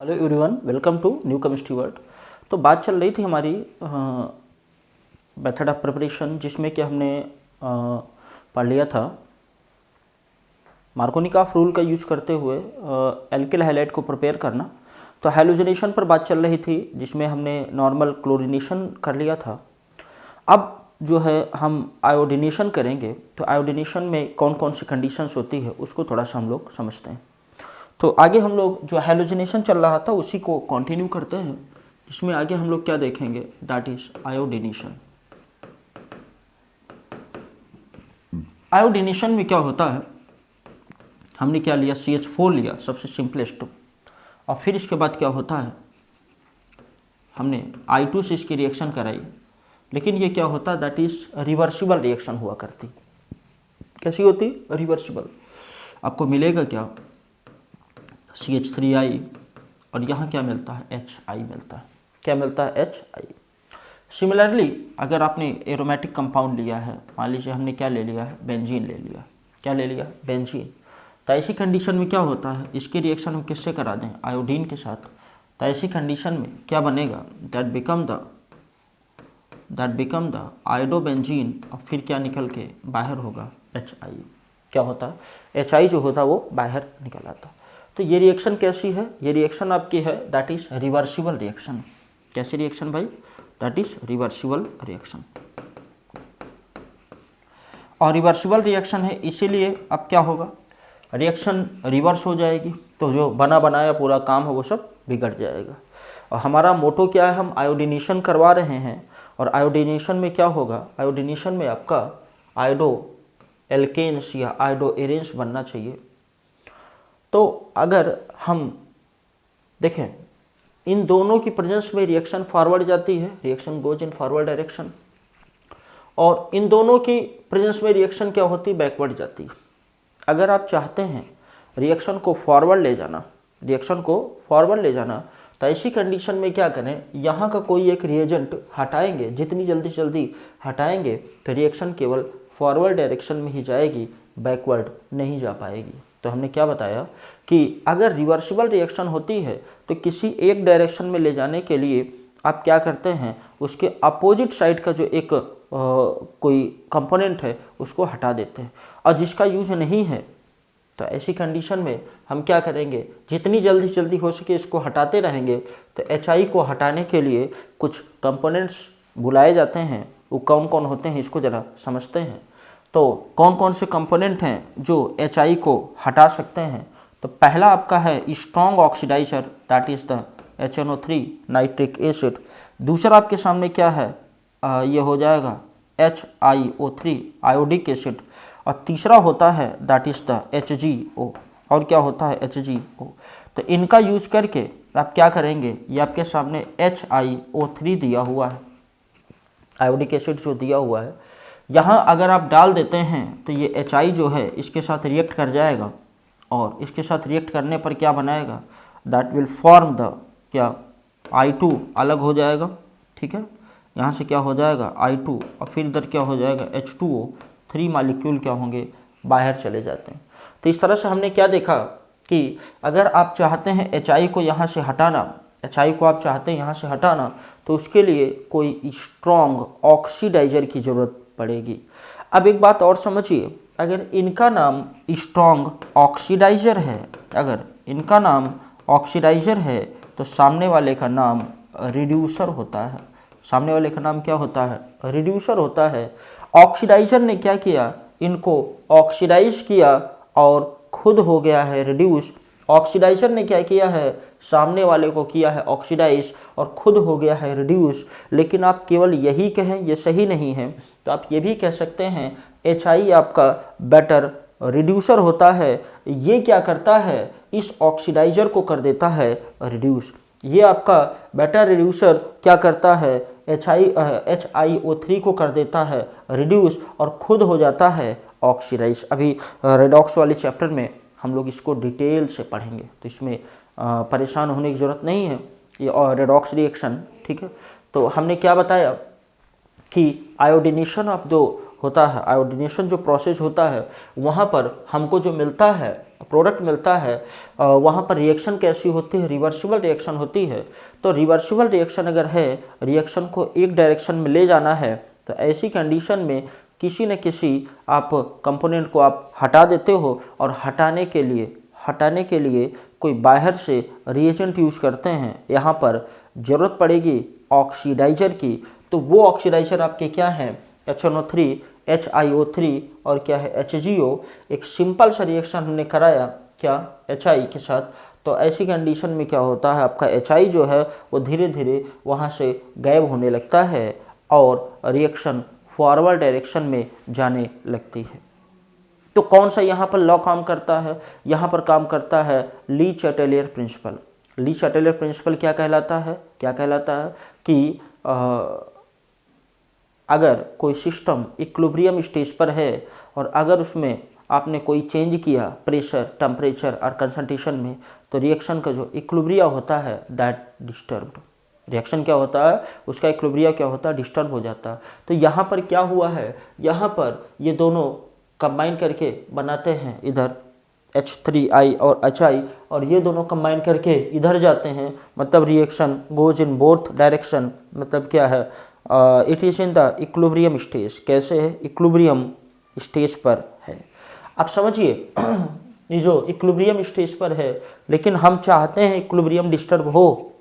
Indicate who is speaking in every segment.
Speaker 1: Hello everyone, welcome to new chemistry world. तो बात चल रही थी हमारी मेथड ऑफ प्रिपरेशन, जिसमें कि हमने पढ़ लिया था मार्कोनिकॉफ रूल का यूज़ करते हुए एल्किल हैलाइड को प्रिपेयर करना। तो हैलोजनेशन पर बात चल रही थी, जिसमें हमने नॉर्मल क्लोरिनेशन कर लिया था। अब जो है हम आयोडिनेशन करेंगे, तो आयोडिनेशन में कौन कौन सी कंडीशंस होती है उसको थोड़ा सा हम लोग समझते हैं। तो आगे हम लोग जो हैलोजनेशन चल रहा था उसी को कंटिन्यू करते हैं। इसमें आगे हम लोग क्या देखेंगे, दैट इज आयोडिनेशन। आयोडिनेशन में क्या होता है, हमने क्या लिया, CH4 लिया सबसे सिंपलेस्ट, और फिर इसके बाद क्या होता है, हमने I2 से इसकी रिएक्शन कराई। लेकिन ये क्या होता है, दैट इज रिवर्सिबल रिएक्शन हुआ करती। कैसी होती, रिवर्सिबल। आपको मिलेगा क्या, CH3I, और यहाँ क्या मिलता है, HI मिलता है। क्या मिलता है, HI। सिमिलरली अगर आपने एरोमेटिक कंपाउंड लिया है, मान लीजिए हमने क्या ले लिया है, बेंजीन ले लिया। क्या ले लिया, बेंजीन। तो ऐसी कंडीशन में क्या होता है, इसकी रिएक्शन हम किससे करा दें, आयोडीन के साथ। तो ऐसी कंडीशन में क्या बनेगा, दैट बिकम द आयोडोबेंजीन, और फिर क्या निकल के बाहर होगा, HI। क्या होता है, HI जो होता है वो बाहर निकल आता। तो ये रिएक्शन कैसी है, ये रिएक्शन आपकी है दैट इज रिवर्सिबल रिएक्शन। कैसी रिएक्शन भाई, दैट इज रिवर्सिबल रिएक्शन। और रिवर्सिबल रिएक्शन है, इसीलिए अब क्या होगा, रिएक्शन रिवर्स हो जाएगी, तो जो बना बनाया पूरा काम है वो सब बिगड़ जाएगा। और हमारा मोटो क्या है, हम आयोडिनेशन करवा रहे हैं, और आयोडिनेशन में क्या होगा, आयोडिनेशन में आपका आयोडो एल्केन्स या आयोडो एरेंस बनना चाहिए। तो अगर हम देखें, इन दोनों की प्रेजेंस में रिएक्शन फॉरवर्ड जाती है, reaction goes in forward direction, और इन दोनों की प्रेजेंस में रिएक्शन क्या होती है, बैकवर्ड जाती है। अगर आप चाहते हैं रिएक्शन को फॉरवर्ड ले जाना, तो ऐसी कंडीशन में क्या करें, यहाँ का कोई एक रिएजेंट हटाएंगे, जितनी जल्दी जल्दी हटाएंगे तो रिएक्शन केवल फॉरवर्ड डायरेक्शन में ही जाएगी, बैकवर्ड नहीं जा पाएगी। तो हमने क्या बताया कि अगर रिवर्सिबल रिएक्शन होती है तो किसी एक डायरेक्शन में ले जाने के लिए आप क्या करते हैं, उसके अपोजिट साइड का जो एक कोई कंपोनेंट है उसको हटा देते हैं, और जिसका यूज नहीं है, तो ऐसी कंडीशन में हम क्या करेंगे, जितनी जल्दी हो सके इसको हटाते रहेंगे। तो HI को हटाने के लिए कुछ कंपोनेंट्स बुलाए जाते हैं, वो कौन कौन होते हैं इसको ज़रा समझते हैं। तो कौन कौन से कंपोनेंट हैं जो HI को हटा सकते हैं, तो पहला आपका है strong oxidizer, that is the HNO3 nitric acid. दूसरा आपके सामने क्या है, ये हो जाएगा HiO3 आयोडिक एसिड। और तीसरा होता है दैट इज़ द HgO। और क्या होता है, HgO। तो इनका यूज करके आप क्या करेंगे, ये आपके सामने HiO3 दिया हुआ है, आयोडिक एसिड जो दिया हुआ है, यहाँ अगर आप डाल देते हैं तो ये HI जो है इसके साथ रिएक्ट कर जाएगा, और इसके साथ रिएक्ट करने पर क्या बनाएगा, दैट विल फॉर्म द क्या, I2 अलग हो जाएगा, ठीक है। यहाँ से क्या हो जाएगा I2, और फिर इधर क्या हो जाएगा H2O, 3 मॉलिक्यूल क्या होंगे, बाहर चले जाते हैं। तो इस तरह से हमने क्या देखा कि अगर आप चाहते हैं HI को यहाँ से हटाना, तो उसके लिए कोई स्ट्रॉन्ग ऑक्सीडाइजर की ज़रूरत पड़ेगी। अब एक बात और समझिए, अगर इनका नाम स्ट्रॉन्ग ऑक्सीडाइजर है, तो सामने वाले का नाम रिड्यूसर होता है। सामने वाले का नाम क्या होता है, रिड्यूसर होता है। ऑक्सीडाइजर ने क्या किया, इनको ऑक्सीडाइज किया और खुद हो गया है रिड्यूस। ऑक्सीडाइजर ने क्या किया है, सामने वाले को किया है ऑक्सीडाइज और खुद हो गया है रिड्यूस। लेकिन आप केवल यही कहें ये सही नहीं है, तो आप ये भी कह सकते हैं HI आपका बेटर रिड्यूसर होता है। ये क्या करता है, इस ऑक्सीडाइजर को कर देता है रिड्यूस। ये आपका बेटर रिड्यूसर क्या करता है, HiO3 को कर देता है रिड्यूस और खुद हो जाता है ऑक्सीडाइज। अभी रेडॉक्स वाले चैप्टर में हम लोग इसको डिटेल से पढ़ेंगे, तो इसमें परेशान होने की ज़रूरत नहीं है। ये रेडॉक्स रिएक्शन, ठीक है। तो हमने क्या बताया कि आयोडिनेशन ऑफ दो होता है, आयोडीनेशन जो प्रोसेस होता है, वहाँ पर हमको जो मिलता है प्रोडक्ट मिलता है, वहाँ पर रिएक्शन कैसी होती है, रिवर्सिबल रिएक्शन होती है। तो रिवर्सिबल रिएक्शन अगर है, रिएक्शन को एक डायरेक्शन में ले जाना है, तो ऐसी कंडीशन में किसी न किसी आप कंपोनेंट को आप हटा देते हो, और हटाने के लिए कोई बाहर से रिएजेंट यूज़ करते हैं। यहाँ पर ज़रूरत पड़ेगी ऑक्सीडाइजर की, तो वो ऑक्सीडाइजर आपके क्या हैं, HNO3, HiO3 और क्या है HGO। एक सिंपल सा रिएक्शन हमने कराया क्या HI के साथ, तो ऐसी कंडीशन में क्या होता है, आपका HI जो है वो धीरे धीरे वहाँ से गायब होने लगता है और रिएक्शन फॉरवर्ड डायरेक्शन में जाने लगती है। तो कौन सा यहाँ पर लॉ काम करता है, यहाँ पर काम करता है ली चैटेलियर प्रिंसिपल। ली चैटेलियर प्रिंसिपल क्या कहलाता है कि अगर कोई सिस्टम इक्विलिब्रियम स्टेज पर है और अगर उसमें आपने कोई चेंज किया प्रेशर, टेम्परेचर और कंसंट्रेशन में, तो रिएक्शन का जो इक्विलिब्रिया होता है दैट डिस्टर्ब्ड। रिएक्शन क्या होता है, उसका इक्विलिब्रिया क्या होता है, डिस्टर्ब हो जाता है। तो यहाँ पर क्या हुआ है, यहाँ पर ये दोनों कंबाइन करके बनाते हैं इधर H3I और HI, और ये दोनों कंबाइन करके इधर जाते हैं, मतलब reaction goes in both direction. मतलब क्या है, it is in the equilibrium stage. कैसे है, इक्विलिब्रियम स्टेज पर है। आप समझिए ये जो इक्विलिब्रियम स्टेज पर है, लेकिन हम चाहते हैं इक्विलिब्रियम डिस्टर्ब हो।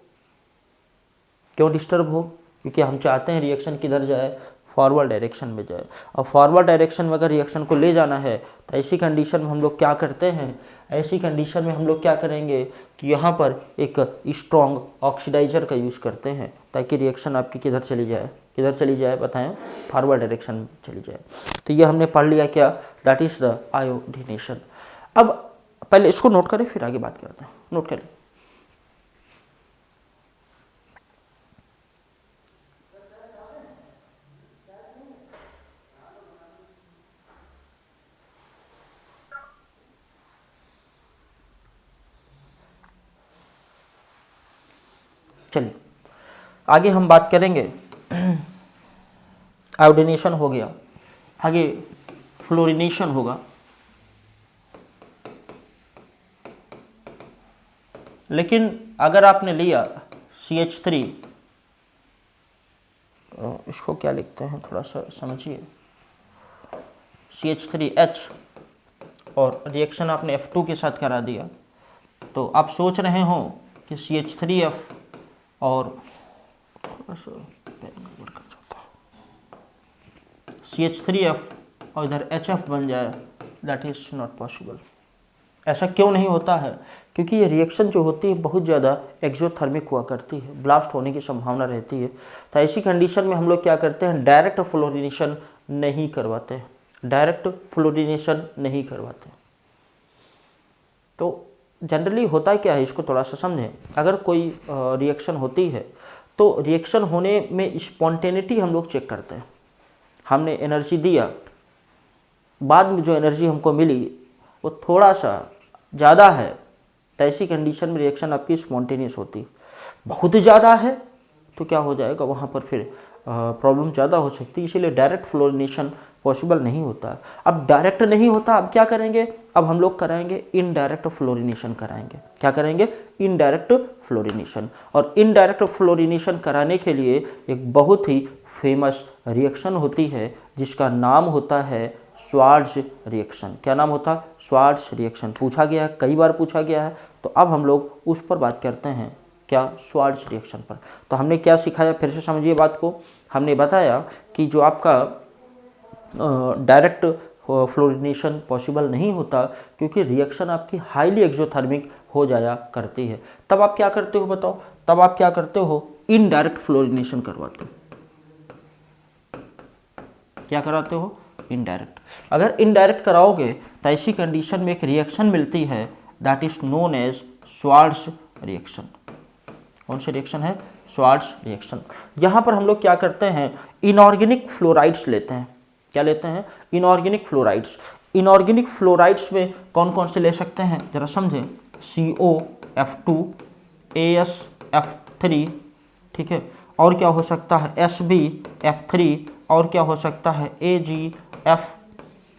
Speaker 1: क्यों डिस्टर्ब हो, क्योंकि हम चाहते हैं रिएक्शन किधर जाए, फॉरवर्ड डायरेक्शन में जाए। और फॉरवर्ड डायरेक्शन में अगर रिएक्शन को ले जाना है, तो ऐसी कंडीशन में हम लोग क्या करते हैं, ऐसी कंडीशन में हम लोग क्या करेंगे कि यहाँ पर एक स्ट्रॉन्ग ऑक्सीडाइजर का यूज़ करते हैं, ताकि रिएक्शन आपकी किधर चली जाए बताएं, फॉरवर्ड डायरेक्शन में चली जाए। तो ये हमने पढ़ लिया क्या, दैट इज़ द आयोडीनेशन। अब पहले इसको नोट करें, फिर आगे बात करते हैं। नोट करें, चलिए आगे हम बात करेंगे। आयोडीनेशन हो गया, आगे फ्लोरिनेशन होगा। लेकिन अगर आपने लिया CH3, इसको क्या लिखते हैं थोड़ा सा समझिए, CH3H, और रिएक्शन आपने F2 के साथ करा दिया, तो आप सोच रहे हो कि CH3F और CH3F और इधर HF बन जाए, दैट इज नॉट पॉसिबल। ऐसा क्यों नहीं होता है, क्योंकि ये रिएक्शन जो होती है बहुत ज़्यादा एक्सोथर्मिक हुआ करती है, ब्लास्ट होने की संभावना रहती है। तो ऐसी कंडीशन में हम लोग क्या करते हैं, डायरेक्ट फ्लोरिनेशन नहीं करवाते। तो जनरली होता क्या है, इसको थोड़ा सा समझें। अगर कोई रिएक्शन होती है, तो रिएक्शन होने में स्पॉन्टेनिटी हम लोग चेक करते हैं। हमने एनर्जी दिया, बाद में जो एनर्जी हमको मिली वो थोड़ा सा ज़्यादा है, तो ऐसी कंडीशन में रिएक्शन आपकी स्पॉन्टेनियस होती है। बहुत ज़्यादा है तो क्या हो जाएगा, वहाँ पर फिर प्रॉब्लम ज़्यादा हो सकती है, इसीलिए डायरेक्ट फ्लोरिनेशन पॉसिबल नहीं होता। अब डायरेक्ट नहीं होता, अब क्या करेंगे, अब हम लोग कराएंगे इनडायरेक्ट फ्लोरिनेशन कराएंगे। क्या करेंगे, इनडायरेक्ट फ्लोरिनेशन। और इनडायरेक्ट फ्लोरिनेशन कराने के लिए एक बहुत ही फेमस रिएक्शन होती है जिसका नाम होता है श्वार्ट्ज रिएक्शन। क्या नाम होता है, श्वार्ट्ज रिएक्शन। पूछा गया है, कई बार पूछा गया है, तो अब हम लोग उस पर बात करते हैं, क्या, श्वार्ट्ज रिएक्शन पर। तो हमने क्या सिखाया, फिर से समझिए बात को। हमने बताया कि जो आपका डायरेक्ट फ्लोरिनेशन पॉसिबल नहीं होता, क्योंकि रिएक्शन आपकी हाईली एक्सोथर्मिक हो जाया करती है। तब आप क्या करते हो बताओ, तब आप क्या करते हो, इनडायरेक्ट फ्लोरिनेशन करवाते हो। क्या कराते हो, इनडायरेक्ट। अगर इनडायरेक्ट कराओगे तो ऐसी कंडीशन में एक रिएक्शन मिलती है, that is known as Swarts reaction. कौन सी रिएक्शन है, श्वार्ट्ज रिएक्शन। यहाँ पर हम लोग क्या करते हैं, इनऑर्गेनिक फ्लोराइड्स लेते हैं। क्या लेते हैं, इनऑर्गेनिक फ्लोराइड्स। इनऑर्गेनिक फ्लोराइड्स में कौन कौन से ले सकते हैं, जरा समझें। COF2, AsF3, ठीक है, और क्या हो सकता है, SbF3, और क्या हो सकता है, Ag F,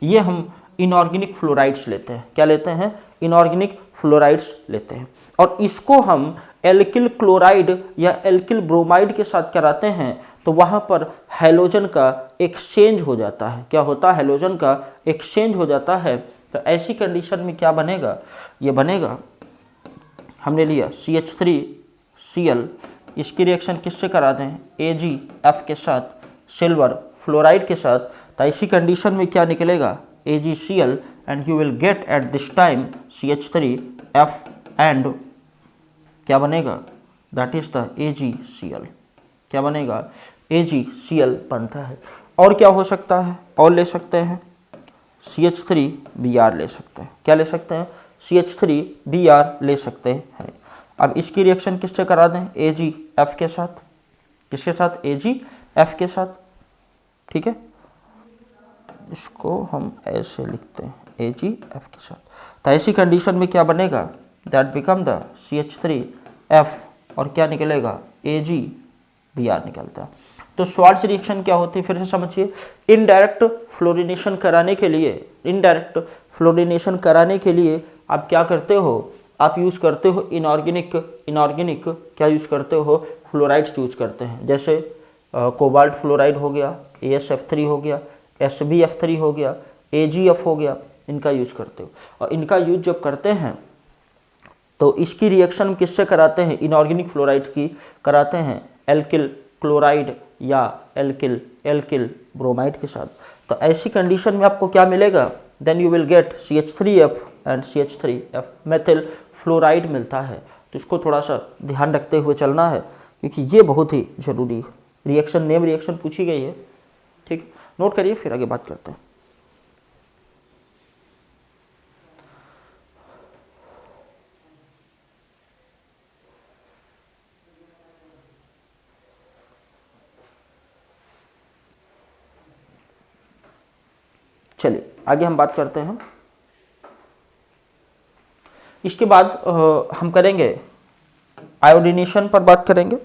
Speaker 1: ये हम इनऑर्गेनिक फ्लोराइड्स लेते हैं। क्या लेते हैं? इनऑर्गेनिक फ्लोराइड्स लेते हैं, और इसको हम एल्किल क्लोराइड या एल्किल ब्रोमाइड के साथ कराते हैं तो वहाँ पर हैलोजन का एक्सचेंज हो जाता है। क्या होता है? हैलोजन का एक्सचेंज हो जाता है। तो ऐसी कंडीशन में क्या बनेगा? ये बनेगा, हमने लिया CH3Cl, इसकी रिएक्शन किससे करा दें? AgF के साथ, सिल्वर फ्लोराइड के साथ। तो ऐसी कंडीशन में क्या निकलेगा? AgCl, and you will gate at this time CH3F, and क्या बनेगा? That is the AgCl। क्या बनेगा? AgCl बनता है। और क्या हो सकता है? और ले सकते हैं CH3Br ले सकते हैं। क्या ले सकते हैं? CH3Br ले सकते हैं। अब इसकी रिएक्शन किससे करा दें? AgF के साथ। किसके साथ? AgF के साथ। ठीक है, इसको हम ऐसे लिखते हैं AgF के साथ। तो ऐसी कंडीशन में क्या बनेगा? दैट बिकम द CH3F, और क्या निकलेगा? AgBr निकलता है। तो स्वार्ट्ज रिएक्शन क्या होती है? फिर से समझिए। इनडायरेक्ट फ्लोरिनेशन कराने के लिए आप क्या करते हो? आप यूज़ करते हो इनऑर्गेनिक क्या यूज़ करते हो? फ्लोराइड्स यूज करते हैं। जैसे कोबाल्ट फ्लोराइड हो गया, AsF3 हो गया, SbF3 हो गया, AgF हो गया, इनका यूज़ करते हो। और इनका यूज जब करते हैं तो इसकी रिएक्शन किससे कराते हैं? इनऑर्गेनिक फ्लोराइड की कराते हैं एल्किल क्लोराइड या एल्किल ब्रोमाइड के साथ। तो ऐसी कंडीशन में आपको क्या मिलेगा? Then you will get CH3F and CH3F methyl fluoride मिलता है। तो इसको थोड़ा सा ध्यान रखते हुए चलना है, क्योंकि ये बहुत ही जरूरी रिएक्शन, नेम रिएक्शन पूछी गई है। ठीक, नोट करिए, फिर आगे बात करते हैं। चलिए आगे हम बात करते हैं। इसके बाद हम करेंगे आयोडीनेशन पर बात करेंगे,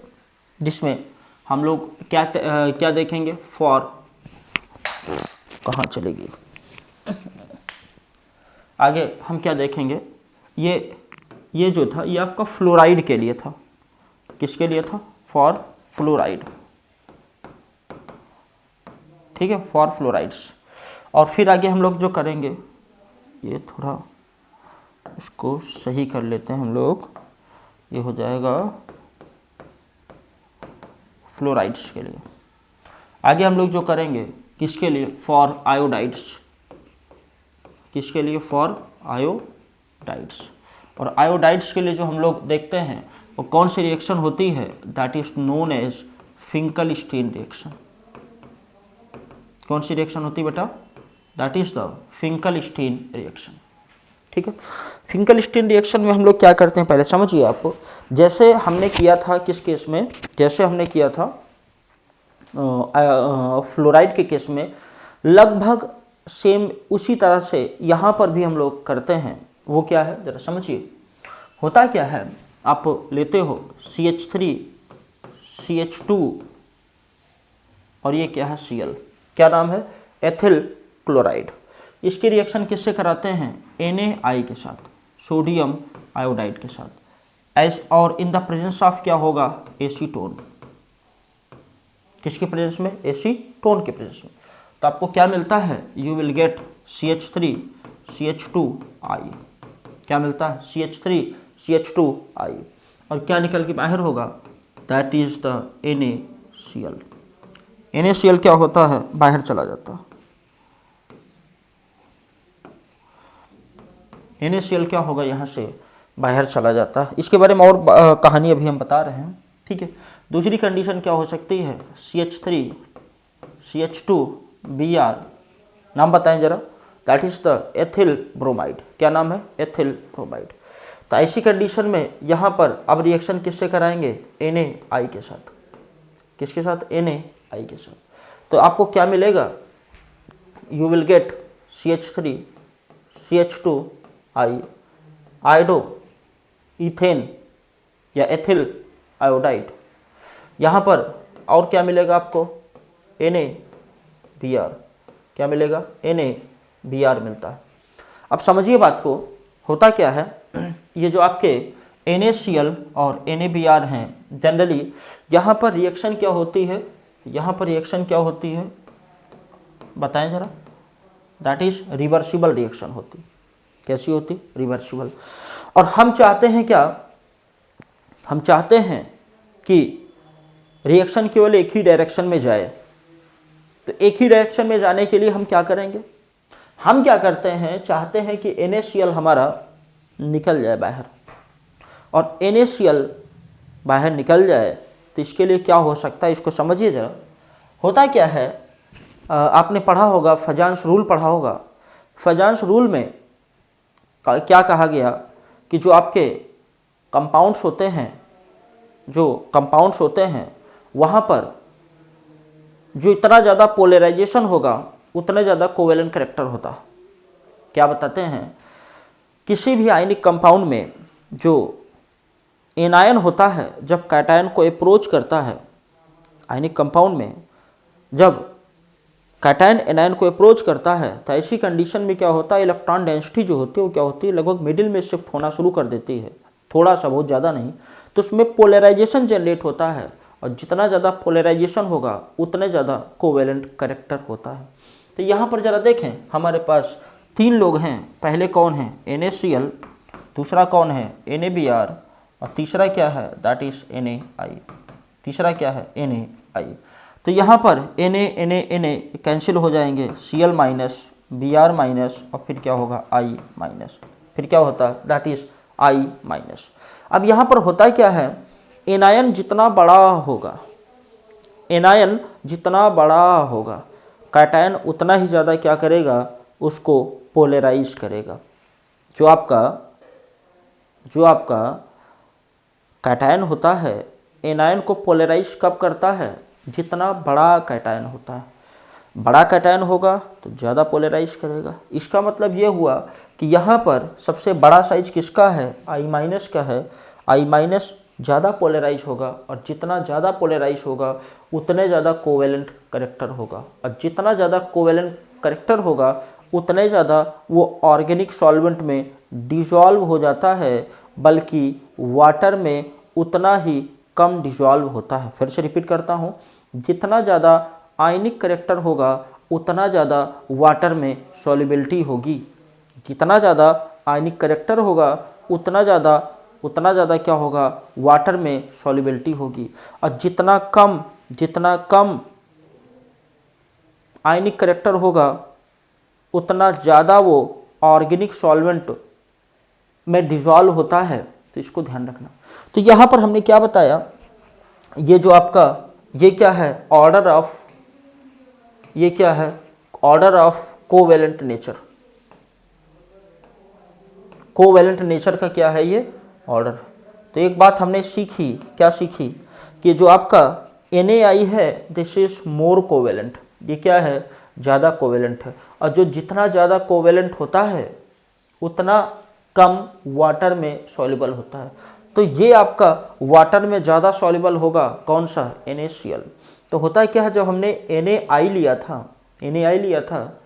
Speaker 1: जिसमें हम लोग क्या देखेंगे? फॉर कहाँ चलेगी? आगे हम क्या देखेंगे? ये जो था ये आपका फ्लोराइड के लिए था। किसके लिए था? For fluoride. ठीक है, फॉर फ्लोराइड्स। और फिर आगे हम लोग जो करेंगे, ये थोड़ा इसको सही कर लेते हैं हम लोग, ये हो जाएगा फ्लोराइड्स के लिए। आगे हम लोग जो करेंगे किसके लिए? For iodides. किसके लिए? For iodides. और आयोडाइड्स के लिए जो हम लोग देखते हैं वो कौन सी रिएक्शन होती है? That is known as Finkelstein reaction. कौन सी रिएक्शन होती है बेटा? That is the Finkelstein reaction. ठीक है, फिंकलस्टीन रिएक्शन में हम लोग क्या करते हैं पहले समझिए आपको। जैसे हमने किया था किस केस में? जैसे हमने किया था फ्लोराइड के केस में, लगभग सेम उसी तरह से यहाँ पर भी हम लोग करते हैं। वो क्या है जरा समझिए। होता क्या है, आप लेते हो CH3 CH2 और ये क्या है? Cl। क्या नाम है? Ethyl chloride. इसकी रिएक्शन किससे कराते हैं? NaI के साथ, सोडियम आयोडाइड के साथ। और इन द प्रेजेंस ऑफ क्या होगा? एसीटोन। किसके प्रेजेंस में? एसीटोन के प्रेजेंस में। तो आपको क्या मिलता है? You will gate CH3 CH2I। क्या मिलता है? CH3 CH2I। और क्या निकल के बाहर होगा? That is the NaCl। NaCl क्या होता है? बाहर चला जाता है। NaCl क्या होगा? यहाँ से बाहर चला जाता है। इसके बारे में और कहानी अभी हम बता रहे हैं। ठीक है, दूसरी कंडीशन क्या हो सकती है? CH3 CH2Br। नाम बताएं जरा। That is the ethyl bromide. क्या नाम है? Ethyl bromide. तो ऐसी कंडीशन में यहाँ पर अब रिएक्शन किससे कराएंगे? NaI के साथ। किसके साथ? NaI के साथ। तो आपको क्या मिलेगा? You will gate CH3 CH2I iodo ethane या एथिल आयोडाइड। यहाँ पर और क्या मिलेगा आपको? NaBr। क्या मिलेगा, NaBr मिलता है। अब समझिए बात को, होता क्या है, ये जो आपके NaCl और NaBr हैं, जनरली यहाँ पर रिएक्शन क्या होती है, यहाँ पर रिएक्शन क्या होती है बताएं जरा, दैट इज रिवर्सिबल रिएक्शन होती। कैसी होती, रिवर्सिबल। और हम चाहते हैं क्या, हम चाहते हैं कि रिएक्शन केवल एक ही डायरेक्शन में जाए। तो एक ही डायरेक्शन में जाने के लिए हम क्या करेंगे, हम क्या करते हैं, चाहते हैं कि NaCl हमारा निकल जाए बाहर, और NaCl बाहर निकल जाए तो इसके लिए क्या हो सकता है, इसको समझिए जरा। होता क्या है, आपने पढ़ा होगा, फजांस रूल पढ़ा होगा। फजांस रूल में क्या कहा गया कि जो आपके कंपाउंड्स होते हैं, जो कंपाउंड्स होते हैं वहाँ पर जो इतना ज़्यादा पोलराइजेशन होगा उतना ज़्यादा कोवेलेंट कैरेक्टर होता है। क्या बताते हैं, किसी भी आयनिक कंपाउंड में जो एनायन होता है जब कैटायन को अप्रोच करता है, आयनिक कंपाउंड में जब कैटायन एनायन को अप्रोच करता है तो ऐसी कंडीशन में क्या होता है, इलेक्ट्रॉन डेंसिटी जो होती है वो क्या होती है, लगभग मिडिल में शिफ्ट होना शुरू कर देती है, थोड़ा सा, बहुत ज़्यादा नहीं। तो उसमें पोलराइजेशन जनरेट होता है, और जितना ज़्यादा पोलराइजेशन होगा उतने ज़्यादा कोवेलेंट कैरेक्टर होता है। तो यहाँ पर ज़रा देखें, हमारे पास 3 लोग हैं। पहले कौन है, NaCl, दूसरा कौन है, NaBr, और तीसरा क्या है, दैट इज NaI। तीसरा क्या है, NaI। तो यहाँ पर Na कैंसिल हो जाएंगे, Cl माइनस, Br माइनस, और फिर क्या होगा, I माइनस, फिर क्या होता है, दैट इज I माइनस। अब यहाँ पर होता क्या है, एनायन जितना बड़ा होगा, एनायन जितना बड़ा होगा, कैटायन उतना ही ज़्यादा क्या करेगा, उसको पोलराइज करेगा। जो आपका कैटायन होता है, एनायन को पोलराइज कब करता है, जितना बड़ा कैटायन होता है। बड़ा कैटायन होगा तो ज़्यादा पोलराइज करेगा। इसका मतलब ये हुआ कि यहाँ पर सबसे बड़ा साइज किसका है, I माइनस का है। I माइनस ज़्यादा पोलराइज होगा, और जितना ज़्यादा पोलराइज होगा उतने ज़्यादा कोवेलेंट कैरेक्टर होगा, और जितना ज़्यादा कोवेलेंट कैरेक्टर होगा उतने ज़्यादा वो ऑर्गेनिक सॉल्वेंट में डिसॉल्व हो जाता है, बल्कि वाटर में उतना ही कम डिसॉल्व होता है। फिर से रिपीट करता हूँ, जितना ज़्यादा आयनिक कैरेक्टर होगा उतना ज़्यादा वाटर में सॉल्युबिलिटी होगी। जितना ज़्यादा आयनिक कैरेक्टर होगा उतना ज़्यादा क्या होगा, वाटर में सॉल्युबिलिटी होगी। और जितना कम आयनिक कैरेक्टर होगा उतना ज़्यादा वो ऑर्गेनिक सॉल्वेंट में डिसॉल्व होता है। तो इसको ध्यान रखना। तो यहाँ पर हमने क्या बताया, ये जो आपका ये क्या है, order of covalent nature. Covalent nature का क्या है ये, ऑर्डर। तो एक बात हमने सीखी, क्या सीखी, कि जो आपका NaI है दिस इज मोर कोवेलेंट, ये क्या है, ज़्यादा कोवेलेंट है। और जो जितना ज़्यादा कोवेलेंट होता है उतना कम वाटर में सॉल्युबल होता है। तो ये आपका वाटर में ज़्यादा सॉल्युबल होगा, कौन सा, NaCl। तो होता क्या है, जब हमने NaI लिया था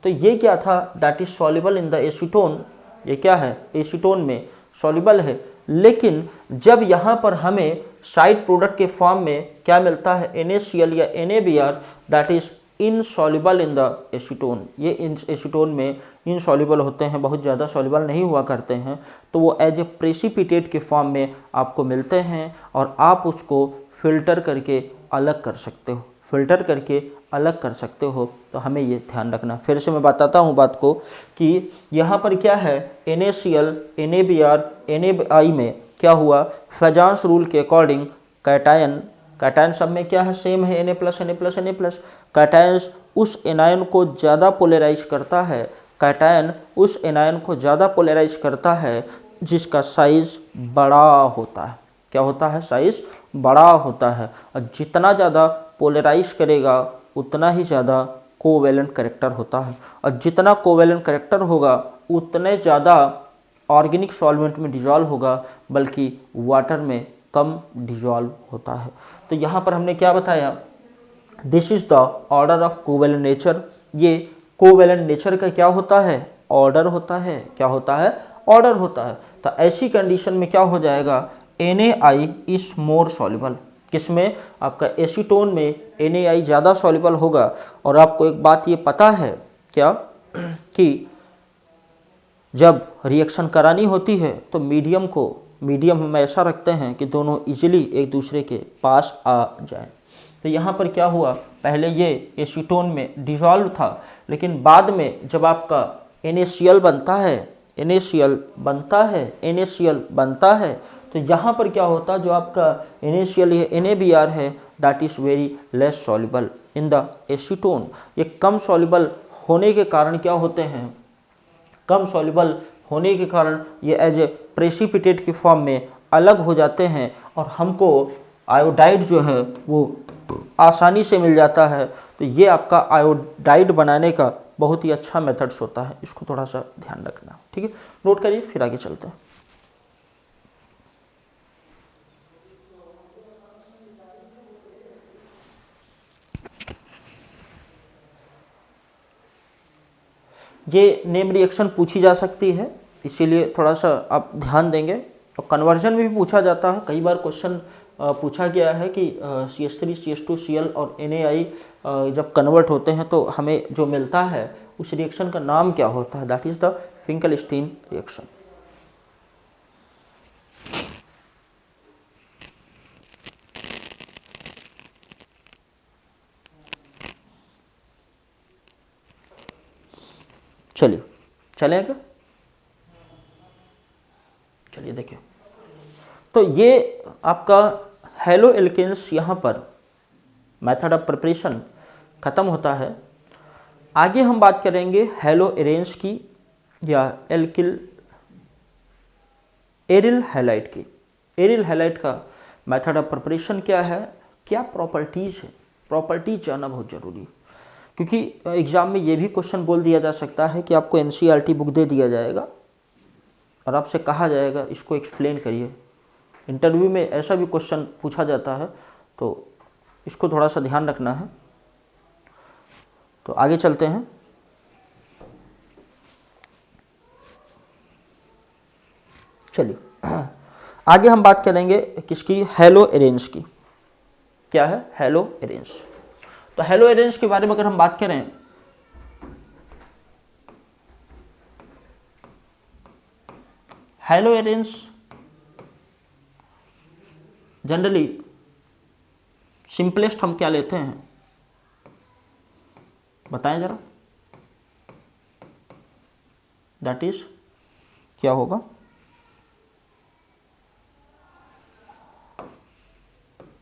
Speaker 1: तो ये क्या था, that is soluble in the acetone. ये क्या है, एसीटोन में सॉल्युबल है। लेकिन जब यहाँ पर हमें साइड प्रोडक्ट के फॉर्म में क्या मिलता है, NaCl या NaBr, that is insoluble in the acetone. ये एसीटोन में इनसॉल्युबल होते हैं, बहुत ज़्यादा सॉल्युबल नहीं हुआ करते हैं। तो वो एज ए प्रेसिपिटेट के फॉर्म में आपको मिलते हैं, और आप उसको फिल्टर करके अलग कर सकते हो। तो हमें ये ध्यान रखना। फिर से मैं बताता हूँ बात को, कि यहाँ पर क्या है, NaCl, NaBr, NaI में क्या हुआ, फजांस रूल के अकॉर्डिंग कैटायन सब में क्या है, सेम है, Na plus Na plus Na plus. Cation उस एनायन को ज़्यादा पोलराइज करता है, जिसका साइज बड़ा होता है। क्या होता है, साइज बड़ा होता है। और जितना ज़्यादा पोलराइज करेगा उतना ही ज़्यादा कोवेलेंट कैरेक्टर होता है, और जितना कोवेलेंट कैरेक्टर होगा उतने ज़्यादा ऑर्गेनिक सॉल्वेंट में डिसॉल्व होगा, बल्कि वाटर में कम डिसॉल्व होता है। तो यहाँ पर हमने क्या बताया, this is the order of covalent nature. ये कोवेलेंट नेचर का क्या होता है, ऑर्डर होता है। क्या होता है, ऑर्डर होता है। तो ऐसी कंडीशन में क्या हो जाएगा, NaI इज मोर सॉल्युबल। किसमें, आपका एसीटोन में NaI ज़्यादा सॉल्युबल होगा। और आपको एक बात ये पता है क्या कि जब रिएक्शन करानी होती है तो मीडियम हम ऐसा रखते हैं कि दोनों इजीली एक दूसरे के पास आ जाएं। तो यहाँ पर क्या हुआ, पहले ये एसीटोन में डिजॉल्व था, लेकिन बाद में जब आपका NaCl बनता है तो यहाँ पर क्या होता है, जो आपका NaCl है, NaBr है, that is very less soluble in the acetone. ये कम सॉल्युबल होने के कारण क्या होते हैं, कम सॉल्युबल होने के कारण ये एज ए प्रेसिपिटेट की फॉर्म में अलग हो जाते हैं और हमको आयोडाइड जो है वो आसानी से मिल जाता है। तो ये आपका आयोडाइड बनाने का बहुत ही अच्छा मेथड्स होता है, इसको थोड़ा सा ध्यान रखना, ठीक है, नोट करिए, फिर आगे चलते हैं। ये नेम रिएक्शन पूछी जा सकती है, इसीलिए थोड़ा सा आप ध्यान देंगे। और कन्वर्जन में भी पूछा जाता है, कई बार क्वेश्चन पूछा गया है कि CH3 CH2Cl और NaI जब कन्वर्ट होते हैं तो हमें जो मिलता है उस रिएक्शन का नाम क्या होता है, that is the Finkelstein reaction. चलिए चलेगा, चलिए देखिए। तो ये आपका हेलो एल्केन्स यहाँ पर मेथड ऑफ प्रिपरेशन ख़त्म होता है। आगे हम बात करेंगे हेलो एरेंस की या एरिल हैलाइड की। एरिल हैलाइड का मेथड ऑफ प्रिपरेशन क्या है, क्या प्रॉपर्टीज़ है, प्रॉपर्टीज जानना बहुत ज़रूरी है, क्योंकि एग्ज़ाम में ये भी क्वेश्चन बोल दिया जा सकता है कि आपको NCERT बुक दे दिया जाएगा और आपसे कहा जाएगा इसको एक्सप्लेन करिए। इंटरव्यू में ऐसा भी क्वेश्चन पूछा जाता है, तो इसको थोड़ा सा ध्यान रखना है। तो आगे चलते हैं। चलिए आगे हम बात करेंगे किसकी, हेलो एरेंस की। क्या है, हेलो एरेंस। तो हेलो एरेंस के बारे में अगर हम बात करें, हेलो एरेंस जनरली सिंपलेस्ट हम क्या लेते हैं, बताएं जरा, दैट इज क्या होगा,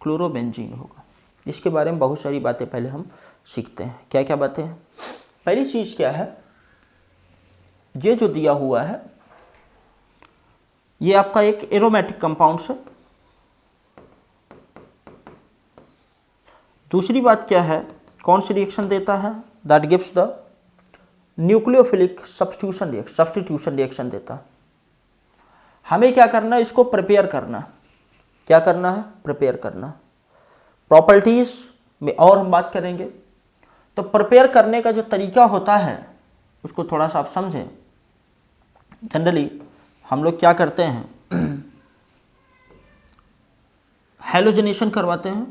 Speaker 1: क्लोरोबेंजीन होगा। इसके बारे में बहुत सारी बातें पहले हम सीखते हैं। क्या क्या बातें हैं, पहली चीज क्या है, ये जो दिया हुआ है ये आपका एक एरोमेटिक कंपाउंड है। दूसरी बात क्या है, कौन सी रिएक्शन देता है, that gives the nucleophilic substitution reaction देता है। हमें क्या करना है, इसको प्रिपेयर करना। क्या करना है, प्रिपेयर करना। प्रॉपर्टीज में और हम बात करेंगे। तो प्रिपेयर करने का जो तरीका होता है उसको थोड़ा सा आप समझें। जनरली हम लोग क्या करते हैं, हैलोजनेशन करवाते हैं।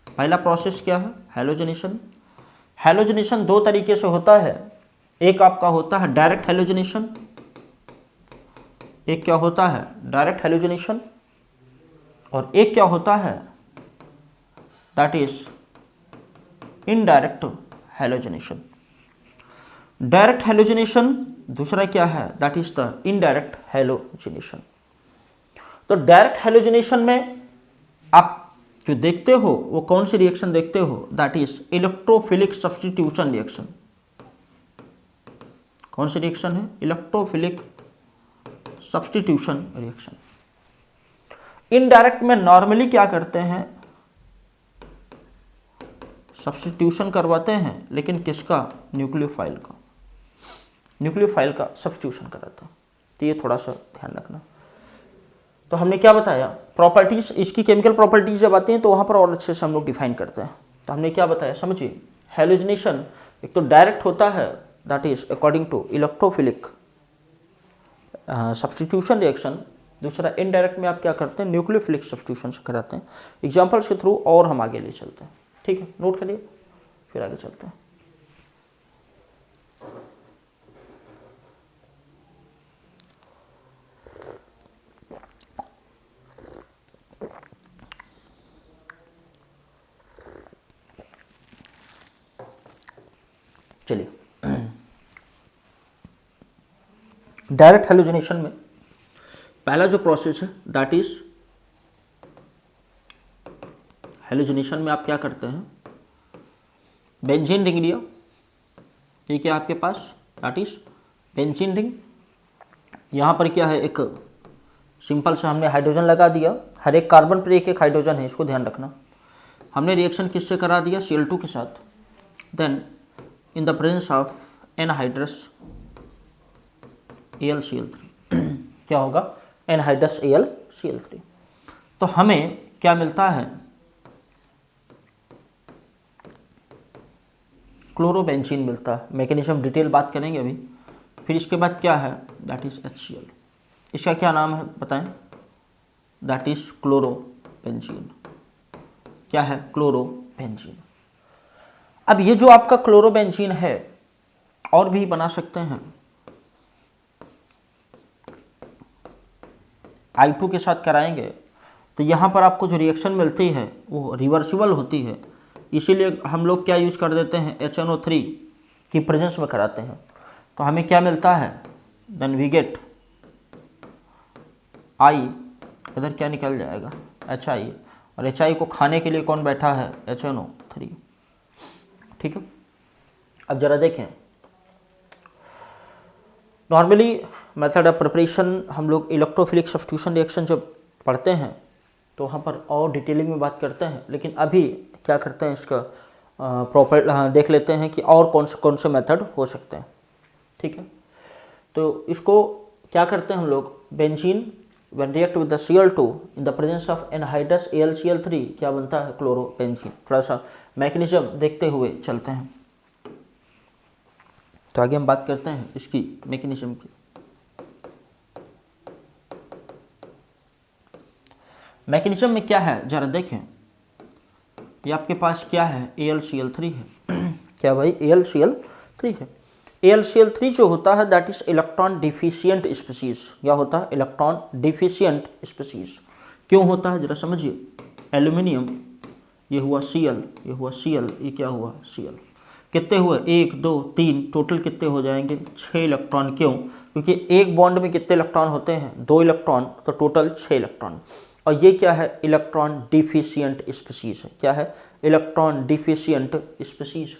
Speaker 1: पहला प्रोसेस क्या है, हैलोजनेशन। हैलोजनेशन दो तरीके से होता है, एक आपका होता है डायरेक्ट हैलोजनेशन, एक क्या होता है डायरेक्ट हैलोजनेशन, और एक क्या होता है that is indirect halogenation. Direct halogenation दूसरा क्या है, that is the indirect halogenation. तो डायरेक्ट हैलोजनेशन में आप जो देखते हो वो कौन सी रिएक्शन देखते हो, that is electrophilic substitution reaction. कौन सी रिएक्शन है, इलेक्ट्रोफिलिक सब्स्टिट्यूशन रिएक्शन। इनडायरेक्ट में नॉर्मली क्या करते हैं, सब्स्टिट्यूशन करवाते हैं, लेकिन किसका, न्यूक्लियोफाइल का, न्यूक्लियोफाइल का सब्स्टिट्यूशन कराते हैं। तो ये थोड़ा सा ध्यान रखना। तो हमने क्या बताया, प्रॉपर्टीज, इसकी केमिकल प्रॉपर्टीज जब आती हैं तो वहाँ पर और अच्छे से हम लोग डिफाइन करते हैं। तो हमने क्या बताया समझिए, हेलोजिनेशन एक तो डायरेक्ट होता है, that is according to electrophilic substitution reaction. दूसरा इनडायरेक्ट में आप क्या करते हैं, न्यूक्लियोफिलिक सब्स्टिट्यूशन से कराते हैं। एग्जाम्पल्स के थ्रू और हम आगे ले चलते हैं, ठीक है, नोट करिए, फिर आगे चलते हैं। चलिए, डायरेक्ट हेलोजिनेशन में पहला जो प्रोसेस है दैट इज हेलोजिनेशन में आप क्या करते हैं, बेंजीन रिंग लिया, ये क्या आपके पास दैट इज बेंजीन रिंग। यहाँ पर क्या है, एक सिंपल सा हमने हाइड्रोजन लगा दिया, हर एक कार्बन पर एक एक हाइड्रोजन है, इसको ध्यान रखना। हमने रिएक्शन किससे करा दिया, Cl2 के साथ। Then in the presence of anhydrous AlCl3 क्या होगा, एनहाइड्रस AlCl3। तो हमें क्या मिलता है, क्लोरोबेंजीन मिलता है। मैकेनिज्म डिटेल बात करेंगे अभी। फिर इसके बाद क्या है, दैट इज HCl। इसका क्या नाम है बताएं, दैट इज क्लोरोबेंजीन। क्या है, क्लोरोबेंजीन। अब ये जो आपका क्लोरोबेंजीन है और भी बना सकते हैं, I2 के साथ कराएंगे तो यहाँ पर आपको जो रिएक्शन मिलती है वो रिवर्सिबल होती है, इसीलिए हम लोग क्या यूज कर देते हैं, HNO3 की प्रेजेंस में कराते हैं। तो हमें क्या मिलता है, देन वी गेट I, इधर क्या निकल जाएगा, HI, और HI को खाने के लिए कौन बैठा है, HNO3। ठीक है, अब जरा देखें, नॉर्मली मेथड ऑफ प्रिपरेशन हम लोग इलेक्ट्रोफिलिक सब्स्टिट्यूशन रिएक्शन जब पढ़ते हैं तो वहाँ पर और डिटेलिंग में बात करते हैं, लेकिन अभी क्या करते हैं, इसका प्रॉपर देख लेते हैं कि और कौन से मेथड हो सकते हैं। ठीक है, तो इसको क्या करते हैं हम लोग, benzene when react with the Cl2 in the presence of anhydrous AlCl3 क्या बनता है, क्लोरोबेंजीन। थोड़ा सा मैकेनिज्म देखते हुए चलते हैं, तो आगे हम बात करते हैं इसकी मैकेनिज्म की। मैकेनिज्म में क्या है जरा देखें, ये आपके पास क्या है, AlCl3 है क्या भाई, AlCl3 है। AlCl3 जो होता है that is electron deficient species. क्या होता है, इलेक्ट्रॉन डिफिशियंट स्पीसीज। क्यों होता है जरा समझिए, एल्यूमिनियम ये हुआ Cl, ये हुआ Cl, ये क्या हुआ Cl, कितने हुए, 1 2 3, टोटल कितने हो जाएंगे, 6 इलेक्ट्रॉन। क्यों, क्योंकि एक बॉन्ड में कितने इलेक्ट्रॉन होते हैं, 2 इलेक्ट्रॉन, तो टोटल 6 इलेक्ट्रॉन। और ये क्या है, इलेक्ट्रॉन डिफिशियंट स्पीसीज है। क्या है, इलेक्ट्रॉन डिफिशियंट स्पीसीज।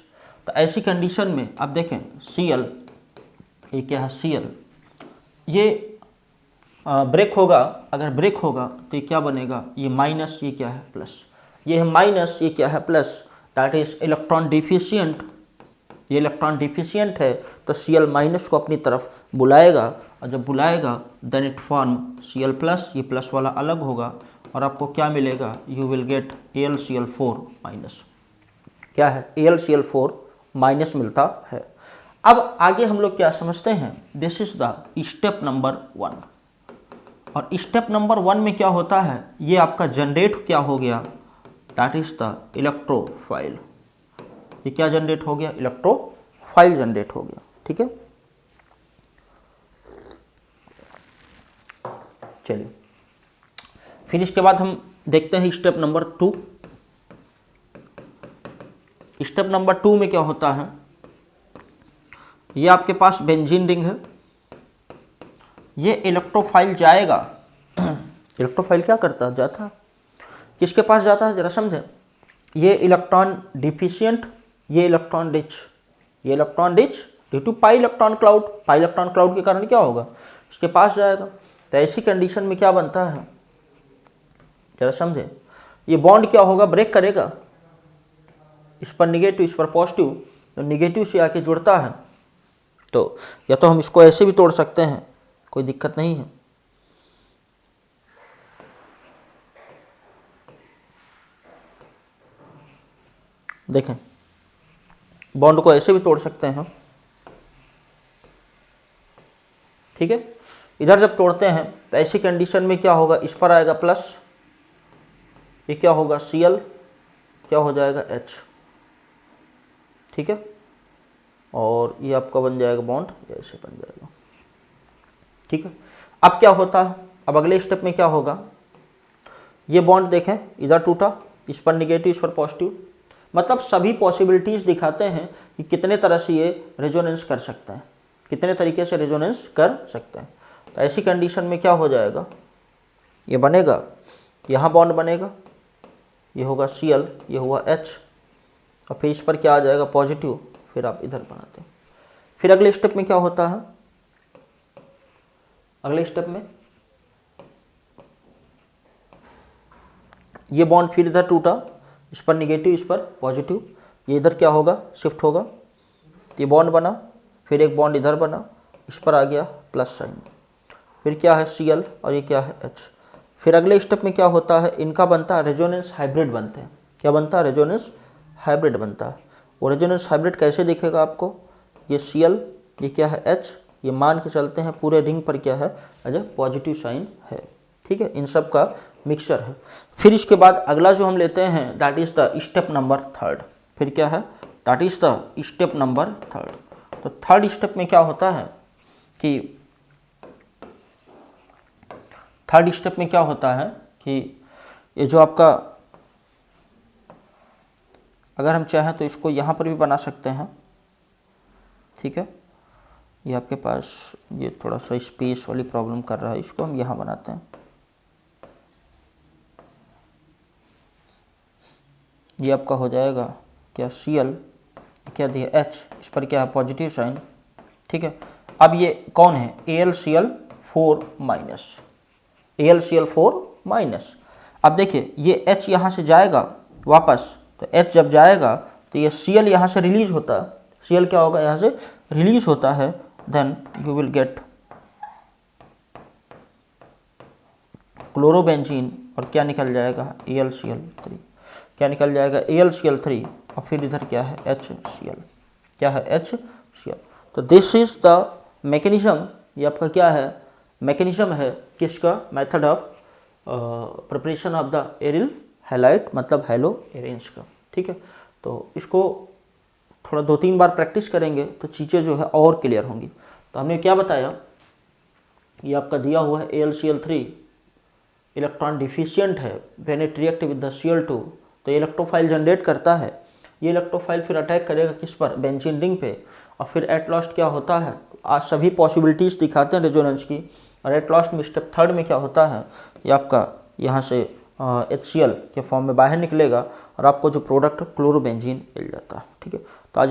Speaker 1: तो ऐसी कंडीशन में आप देखें Cl, ये क्या है Cl, ये ब्रेक होगा, अगर ब्रेक होगा तो ये क्या बनेगा, ये माइनस, ये क्या है प्लस, ये है माइनस, ये क्या है plus, that is electron deficient. ये इलेक्ट्रॉन डिफिशियंट है तो Cl माइनस को अपनी तरफ बुलाएगा, और जब बुलाएगा then it form Cl plus, ये प्लस वाला अलग होगा और आपको क्या मिलेगा, you will gate AlCl4 minus. क्या है, AlCl4 माइनस मिलता है। अब आगे हम लोग क्या समझते हैं, this is the step number 1। और स्टेप नंबर 1 में क्या होता है, ये आपका जनरेट क्या हो गया, दैट इज द इलेक्ट्रोफाइल। ये क्या जनरेट हो गया, इलेक्ट्रोफाइल जनरेट हो गया। ठीक है, चलिए फिर इसके बाद हम देखते हैं स्टेप नंबर 2। स्टेप नंबर 2 में क्या होता है, ये आपके पास बेंजीन रिंग है, ये इलेक्ट्रोफाइल जाएगा इलेक्ट्रोफाइल क्या करता जाता है, किसके पास जाता है जरा समझें, ये इलेक्ट्रॉन डिफिशियंट, ये इलेक्ट्रॉन रिच, ये electron rich due to pi electron cloud के कारण क्या होगा, इसके पास जाएगा। तो ऐसी कंडीशन में क्या बनता है जरा समझें, ये बॉन्ड क्या होगा, ब्रेक करेगा, इस पर निगेटिव, इस पर पॉजिटिव, तो निगेटिव से आके जुड़ता है। तो या तो हम इसको ऐसे भी तोड़ सकते हैं, कोई दिक्कत नहीं है। देखें बॉन्ड को ऐसे भी तोड़ सकते हैं, ठीक है। इधर जब तोड़ते हैं तो ऐसी कंडीशन में क्या होगा, इस पर आएगा प्लस, ये क्या होगा Cl, क्या हो जाएगा H, ठीक है। और ये आपका बन जाएगा बॉन्ड, ऐसे बन जाएगा, ठीक है। अब क्या होता है, अब अगले स्टेप में क्या होगा, ये बॉन्ड देखें इधर टूटा, इस पर निगेटिव इस पर पॉजिटिव, मतलब सभी पॉसिबिलिटीज दिखाते हैं कि कितने तरह से ये रेजोनेंस कर सकते हैं, कितने तरीके से रेजोनेंस कर सकते हैं। तो ऐसी कंडीशन में क्या हो जाएगा, ये बनेगा, यहाँ बॉन्ड बनेगा, ये होगा Cl, ये हुआ H, और फिर इस पर क्या आ जाएगा पॉजिटिव, फिर आप इधर बनाते हैं। फिर अगले स्टेप में क्या होता है, अगले स्टेप में ये बॉन्ड फिर इधर टूटा, इस पर निगेटिव इस पर पॉजिटिव, ये इधर क्या होगा शिफ्ट होगा, ये बॉन्ड बना, फिर एक बॉन्ड इधर बना, इस पर आ गया प्लस साइन, फिर क्या है Cl और ये क्या है H। फिर अगले स्टेप में क्या होता है, इनका बनता है रेजोनेंस हाइब्रिड बनते हैं। क्या बनता है, रेजोनेंस हाइब्रिड बनता है। वो रेजोनेंस हाइब्रिड कैसे दिखेगा आपको, ये Cl, ये क्या है H, ये मान के चलते हैं पूरे रिंग पर क्या है एज ए पॉजिटिव साइन है, ठीक है। इन सब का मिक्सचर है। फिर इसके बाद अगला जो हम लेते हैं that is the step number third. फिर क्या है, that is the step number third. तो थर्ड स्टेप में क्या होता है कि थर्ड स्टेप में क्या होता है कि ये जो आपका, अगर हम चाहें तो इसको यहाँ पर भी बना सकते हैं, ठीक है। ये आपके पास ये थोड़ा सा स्पेस वाली प्रॉब्लम कर रहा है, इसको हम यहाँ बनाते हैं। ये आपका हो जाएगा क्या Cl, क्या दिया H, इस पर क्या है पॉजिटिव साइन, ठीक है। अब ये कौन है, AlCl4 माइनस, AlCl4 माइनस। अब देखिए ये H यहाँ से जाएगा वापस, तो H जब जाएगा तो ये Cl यहाँ से रिलीज होता है, Cl क्या होगा यहाँ से रिलीज होता है, then you will get chlorobenzene, और क्या निकल जाएगा AlCl3, क्या निकल जाएगा AlCl3, और फिर इधर क्या है HCl, क्या है HCl। तो दिस इज द मैकेनिज्म, ये आपका क्या है मैकेनिज्म है किसका, method of preparation of the aryl halide, मतलब हैलो एरेंज का, ठीक है। तो इसको थोड़ा 2-3 बार प्रैक्टिस करेंगे तो चीज़ें जो है और क्लियर होंगी। तो हमने क्या बताया, ये आपका दिया हुआ है AlCl3 इलेक्ट्रॉन डिफिशियंट है, when it react with the Cl2 तो इलेक्ट्रोफाइल जनरेट करता है। ये इलेक्ट्रोफाइल फिर अटैक करेगा किस पर, बेंजीन रिंग पे, और फिर एट लास्ट क्या होता है, आज सभी पॉसिबिलिटीज़ दिखाते हैं रेजोनेंस की, और एट लास्ट में स्टेप थर्ड में क्या होता है, ये आपका यहाँ से HCl के फॉर्म में बाहर निकलेगा और आपको जो प्रोडक्ट क्लोरोबेंजीन मिल जाता है, ठीक है। तो आज